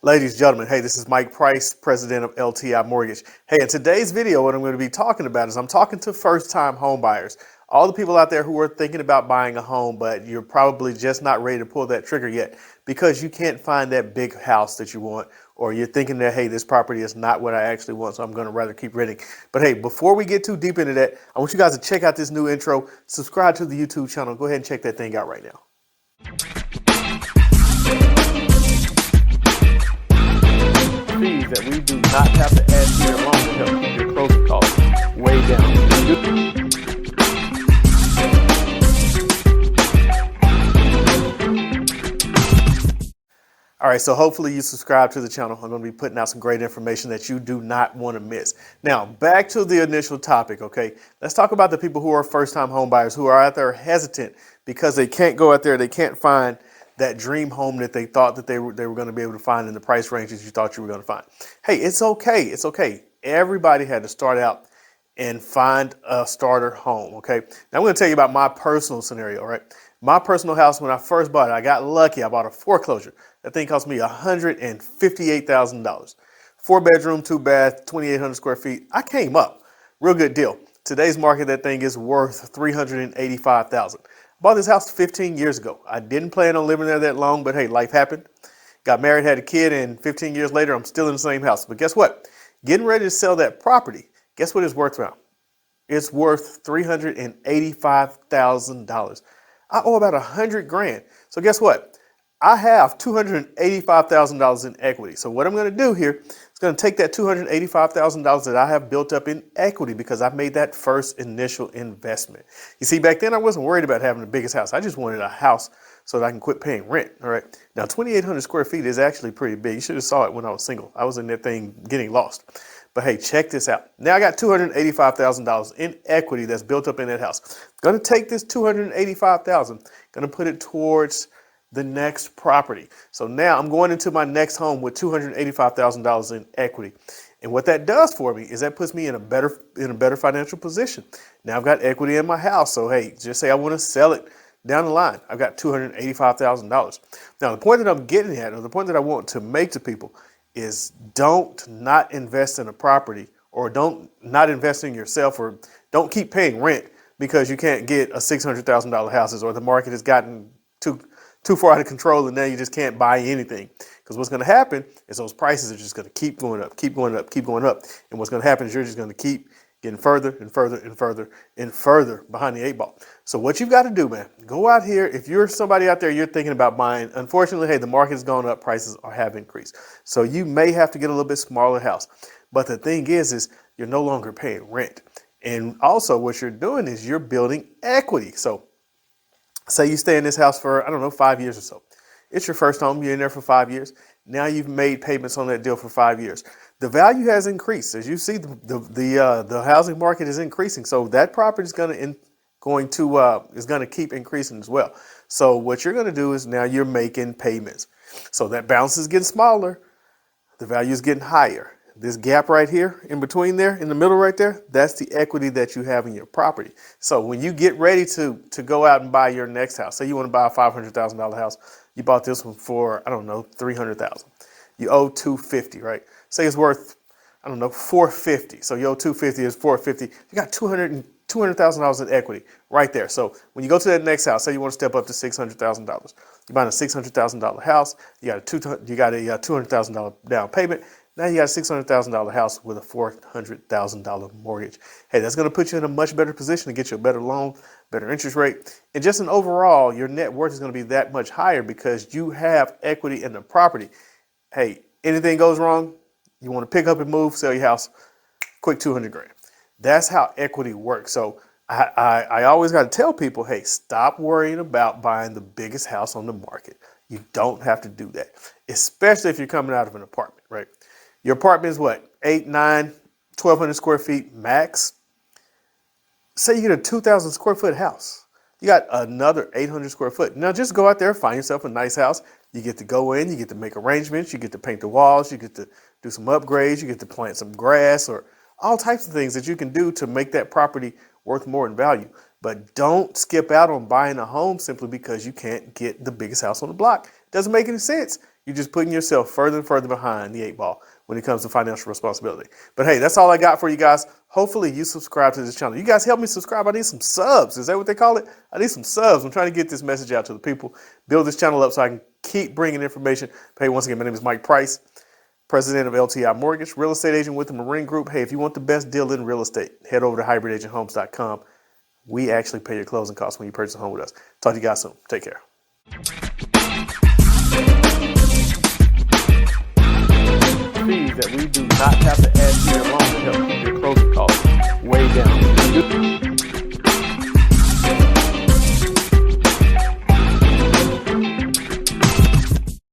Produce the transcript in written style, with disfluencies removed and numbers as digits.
Ladies and gentlemen, hey, this is Mike Price, president of LTI Mortgage. Hey, in today's video, what I'm going to be talking about is I'm talking to first-time home buyers. All the people out there who are thinking about buying a home, but you're probably just not ready to pull that trigger yet because you can't find that big house that you want, or you're thinking that, hey, this property is not what I actually want, so I'm going to rather keep renting. But hey, before we get too deep into that, I want you guys to check out this new intro, subscribe to the YouTube channel. Go ahead and check that thing out right now. Fees that we do not have to add to your loan to help keep your closing costs way down. All right, so hopefully you subscribe to the channel. I'm going to be putting out some great information that you do not want to miss. Now, back to the initial topic, okay? Let's talk about the people who are first-time home buyers who are out there hesitant because they can't go out there, they can't find that dream home that they thought that they were going to be able to find in the price ranges you thought you were going to find. Hey, it's okay. It's okay. Everybody had to start out and find a starter home, okay? Now I'm going to tell you about my personal scenario, right? My personal house, when I first bought it, I got lucky. I bought a foreclosure. That thing cost me $158,000. 4-bedroom, 2-bath, 2,800 square feet. I came up. Real good deal. Today's market, that thing is worth $385,000. Bought this house 15 years ago. I didn't plan on living there that long, but hey, life happened. Got married, had a kid, and 15 years later, I'm still in the same house. But guess what? Getting ready to sell that property, guess what it's worth now? It's worth $385,000. I owe about $100,000. So guess what? I have $285,000 in equity. So what I'm going to do here is going to take that $285,000 that I have built up in equity because I've made that first initial investment. You see, back then I wasn't worried about having the biggest house. I just wanted a house so that I can quit paying rent. All right. Now, 2,800 square feet is actually pretty big. You should have saw it when I was single. I was in that thing getting lost. But hey, check this out. Now I got $285,000 in equity that's built up in that house. Going to take this $285,000, going to put it towards the next property. So now I'm going into my next home with $285,000 in equity. And what that does for me is that puts me in a better financial position. Now I've got equity in my house. So hey, just say I want to sell it down the line. I've got $285,000. Now the point that I'm getting at, or the point that I want to make to people, is don't not invest in a property, or don't not invest in yourself, or don't keep paying rent because you can't get a $600,000 houses, or the market has gotten too far out of control and now you just can't buy anything. Because what's going to happen is those prices are just going to keep going up, keep going up, keep going up. And what's going to happen is you're just going to keep getting further and further and further and further behind the 8 ball. So what you've got to do, man, go out here. If you're somebody out there, you're thinking about buying, unfortunately, hey, the market has gone up, prices have increased. So you may have to get a little bit smaller house. But the thing is you're no longer paying rent. And also what you're doing is you're building equity. So say you stay in this house for, I don't know, 5 years or so. It's your first home. You're in there for 5 years. Now you've made payments on that deal for 5 years. The value has increased. As you see, the housing market is increasing. So that property is going to keep increasing as well. So what you're going to do is now you're making payments. So that balance is getting smaller. The value is getting higher. This gap right here in between there, in the middle right there, that's the equity that you have in your property. So when you get ready to go out and buy your next house, say you want to buy a $500,000 house, you bought this one for, I don't know, $300,000. You owe $250,000, right? Say it's worth, I don't know, $450,000. So you owe $250,000 is $450,000. You got $200,000 in equity right there. So when you go to that next house, say you want to step up to $600,000. You're buying a $600,000 house. You got a $200,000 down payment. Now you got a $600,000 house with a $400,000 mortgage. Hey, that's going to put you in a much better position to get you a better loan, better interest rate. And just an overall, your net worth is going to be that much higher because you have equity in the property. Hey, anything goes wrong, you want to pick up and move, sell your house, quick $200,000. That's how equity works. So I always got to tell people, hey, stop worrying about buying the biggest house on the market. You don't have to do that, especially if you're coming out of an apartment, right? Your apartment is what, 8, 9, 1,200 square feet max? Say you get a 2,000 square foot house. You got another 800 square foot. Now just go out there, find yourself a nice house. You get to go in, you get to make arrangements, you get to paint the walls, you get to do some upgrades, you get to plant some grass, or all types of things that you can do to make that property worth more in value. But don't skip out on buying a home simply because you can't get the biggest house on the block. Doesn't make any sense. you're just putting yourself further and further behind the 8 ball when it comes to financial responsibility. But hey, that's all I got for you guys. Hopefully you subscribe to this channel. You guys help me subscribe. I need some subs. Is that what they call it? I need some subs. I'm trying to get this message out to the people, build this channel up so I can keep bringing information. But hey, once again, my name is Mike Price, president of LTI Mortgage, real estate agent with the Marine Group. Hey, if you want the best deal in real estate, head over to hybridagenthomes.com. We actually pay your closing costs when you purchase a home with us. Talk to you guys soon. Take care. Fees that we do not have to add to your loan to help keep your closing costs way down.